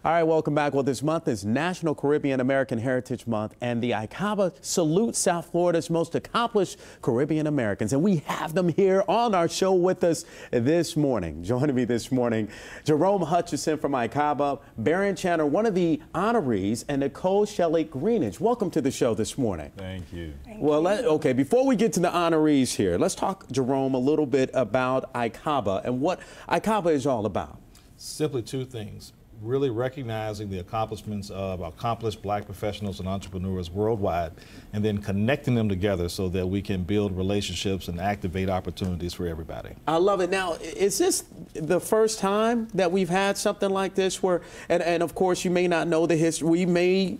All right, welcome back. Well, this month is National Caribbean American Heritage Month, and the ICABA salutes South Florida's most accomplished Caribbean Americans. And we have them here on our show with us this morning. Joining me this morning, Jerome Hutchison from ICABA, Baron Chandler, one of the honorees, and Nicole Shelley Greenidge. Welcome to the show this morning. Thank you. Okay, before we get to the honorees here, let's talk, Jerome, a little bit about ICABA and what ICABA is all about. Simply two things. Really recognizing the accomplishments of accomplished black professionals and entrepreneurs worldwide, and then connecting them together so that we can build relationships and activate opportunities for everybody. I love it. Now, is this the first time that we've had something like this where, and of course you may not know the history, we may,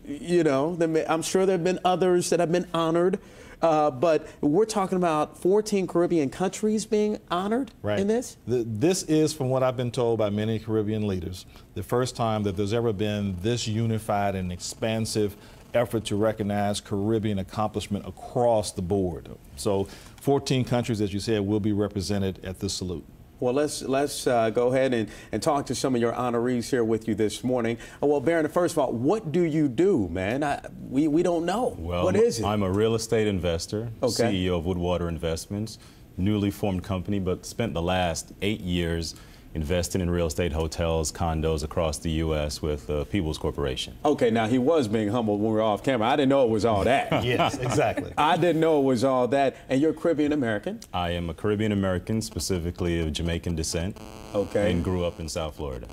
I'm sure there have been others that have been honored, but we're talking about 14 Caribbean countries being honored in this? This is, from what I've been told by many Caribbean leaders, the first time that there's ever been this unified and expansive effort to recognize Caribbean accomplishment across the board. So 14 countries, as you said, will be represented at this salute. Well, let's go ahead and talk to some of your honorees here with you this morning. Well, Baron, first of all, what do you do, man? We don't know. Well, what is it? I'm a real estate investor, CEO of Woodwater Investments, newly formed company, but spent the last 8 years investing in real estate hotels, condos across the U.S. with People's Corporation. Okay, now he was being humble when we were off camera. I didn't know it was all that. Yes, exactly. I didn't know it was all that. And you're Caribbean American? I am a Caribbean American, specifically of Jamaican descent. Okay. And grew up in South Florida.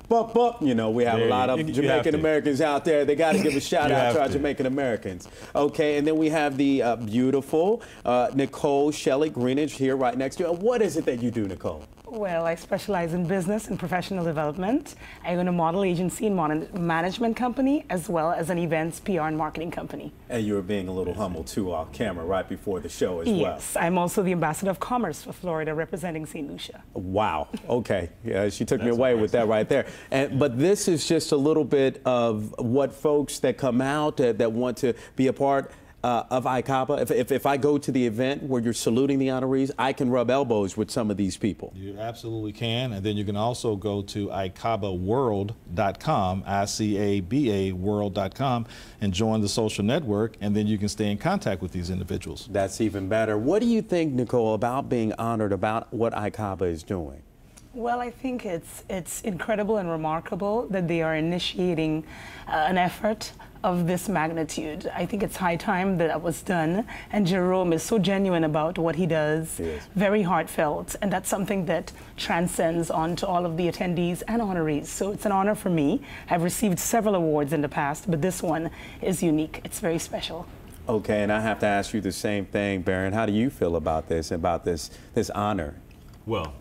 You know, we have a lot of Jamaican Americans out there. They got to give a shout out to our Jamaican Americans. Okay, and then we have the beautiful Nicole Shelley Greenidge here right next to you. What is it that you do, Nicole? Well, I specialize in business and professional development. I own a model agency and management company, as well as an events, PR, and marketing company. And you were being a little humble, too, off camera right before the show as well. Yes, I'm also the ambassador of commerce for Florida, representing St. Lucia. Wow. Okay. Yeah, she took me away with that right there. But this is just a little bit of what folks that come out that want to be a part of ICABA. If I go to the event where you're saluting the honorees, I can rub elbows with some of these people. You absolutely can. And then you can also go to ICABAworld.com, ICABA world.com, and join the social network, and then you can stay in contact with these individuals. That's even better. What do you think, Nicole, about being honored, about what ICABA is doing? Well, I think it's incredible and remarkable that they are initiating an effort of this magnitude. I think it's high time that was done, and Jerome is so genuine about what he does, very heartfelt, and that's something that transcends onto all of the attendees and honorees. So it's an honor for me. I've received several awards in the past, but this one is unique. It's very special. Okay, and I have to ask you the same thing, Baron. How do you feel about this honor? Well,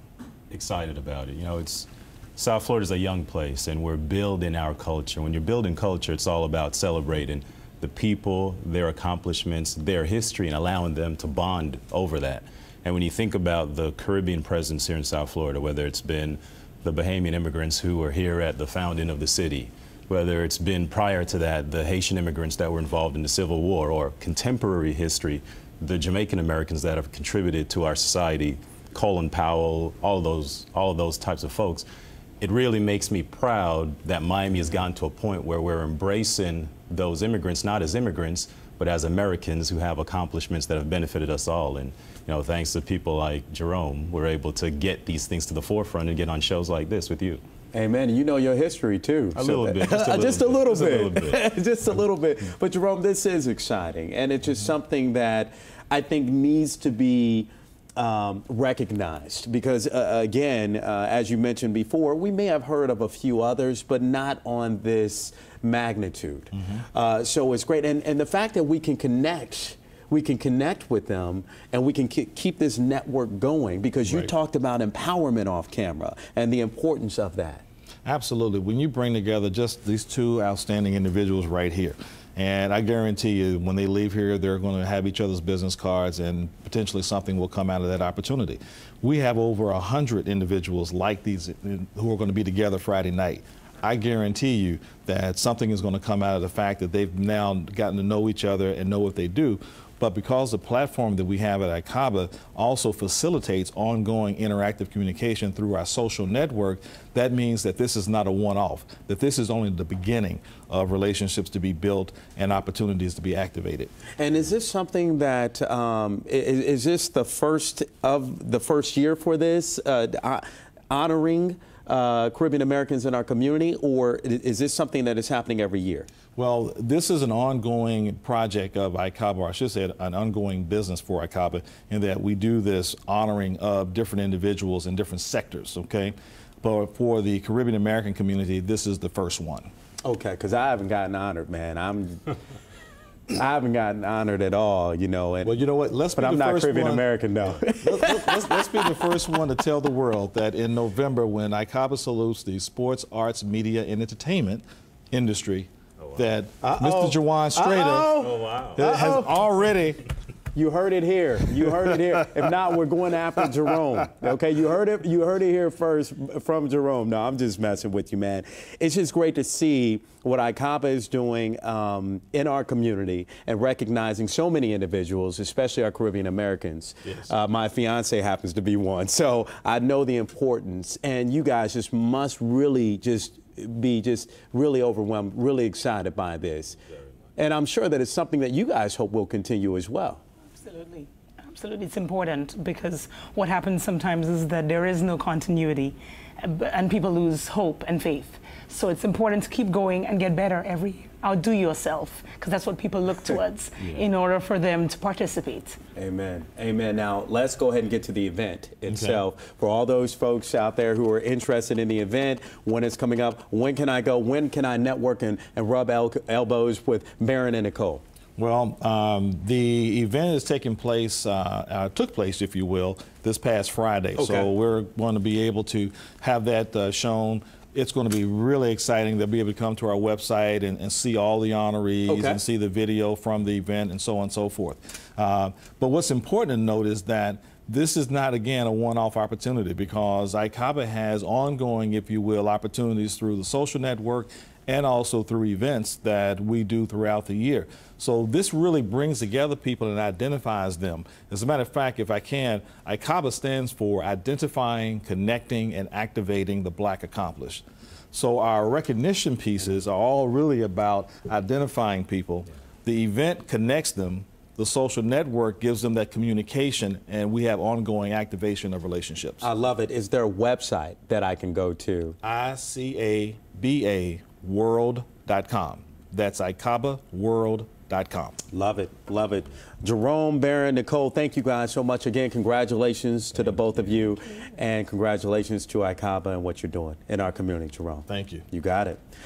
excited about it. You know, South Florida is a young place, and we're building our culture. When you're building culture, it's all about celebrating the people, their accomplishments, their history, and allowing them to bond over that. And when you think about the Caribbean presence here in South Florida, whether it's been the Bahamian immigrants who were here at the founding of the city, whether it's been prior to that, the Haitian immigrants that were involved in the Civil War, or contemporary history, the Jamaican Americans that have contributed to our society, Colin Powell, all of those types of folks. It really makes me proud that Miami has gotten to a point where we're embracing those immigrants, not as immigrants, but as Americans who have accomplishments that have benefited us all. And thanks to people like Jerome, we're able to get these things to the forefront and get on shows like this with you. Amen. You know your history too. A little bit. Just a little bit. Just a little bit. But Jerome, this is exciting, and it's just something that I think needs to be recognized, because again, as you mentioned before, we may have heard of a few others, but not on this magnitude. So it's great, and the fact that we can connect with them, and we can keep this network going, because you talked about empowerment off camera and the importance of that. Absolutely. When you bring together just these two outstanding individuals right here, and I guarantee you, when they leave here, they're going to have each other's business cards, and potentially something will come out of that opportunity. We have over 100 individuals like these who are going to be together Friday night. I guarantee you that something is going to come out of the fact that they've now gotten to know each other and know what they do. but because the platform that we have at ICABA also facilitates ongoing interactive communication through our social network, that means that this is not a one-off, that this is only the beginning of relationships to be built and opportunities to be activated. And is this something that, is this the first year for this, honoring Caribbean Americans in our community, or is this something that is happening every year? Well, this is an ongoing project of ICABA, or I should say an ongoing business for ICABA, in that we do this honoring of different individuals in different sectors, okay? But for the Caribbean American community, this is the first one. Okay, because I haven't gotten honored, man. I haven't gotten honored at all, you know. And, well, you know what? But I'm not Caribbean American, though. Let's be the first one to tell the world that in November, when ICABA salutes the sports, arts, media, and entertainment industry, that Mr. Jawan Strader has already. You heard it here. You heard it here. If not, we're going after Jerome. Okay, you heard it. You heard it here first from Jerome. No, I'm just messing with you, man. It's just great to see what ICABA is doing in our community and recognizing so many individuals, especially our Caribbean Americans. Yes. My fiance happens to be one, so I know the importance. And you guys just must really be really overwhelmed, really excited by this. And I'm sure that it's something that you guys hope will continue as well. Absolutely. Absolutely. It's important, because what happens sometimes is that there is no continuity and people lose hope and faith. So it's important to keep going and get better every year. Outdo yourself, because that's what people look towards in order for them to participate. Amen. Amen. Now, let's go ahead and get to the event itself. Okay. For all those folks out there who are interested in the event, when it's coming up, when can I go? When can I network and rub elbows with Baron and Nicole? Well, the event is taking place, took place, if you will, this past Friday. Okay. So we're going to be able to have that shown. It's going to be really exciting. They'll be able to come to our website and see all the honorees and see the video from the event and so on and so forth. But what's important to note is that this is not, again, a one-off opportunity, because ICABA has ongoing, if you will, opportunities through the social network and also through events that we do throughout the year. So this really brings together people and identifies them. As a matter of fact, if I can, ICABA stands for Identifying, Connecting, and Activating the Black Accomplished. So our recognition pieces are all really about identifying people. The event connects them. The social network gives them that communication, and we have ongoing activation of relationships. I love it. Is there a website that I can go to? ICABA world.com. That's ICABAworld.com. Love it. Love it. Jerome, Baron, Nicole, thank you guys so much. Again, congratulations to the both of you, and congratulations to ICABA and what you're doing in our community, Jerome. Thank you. You got it.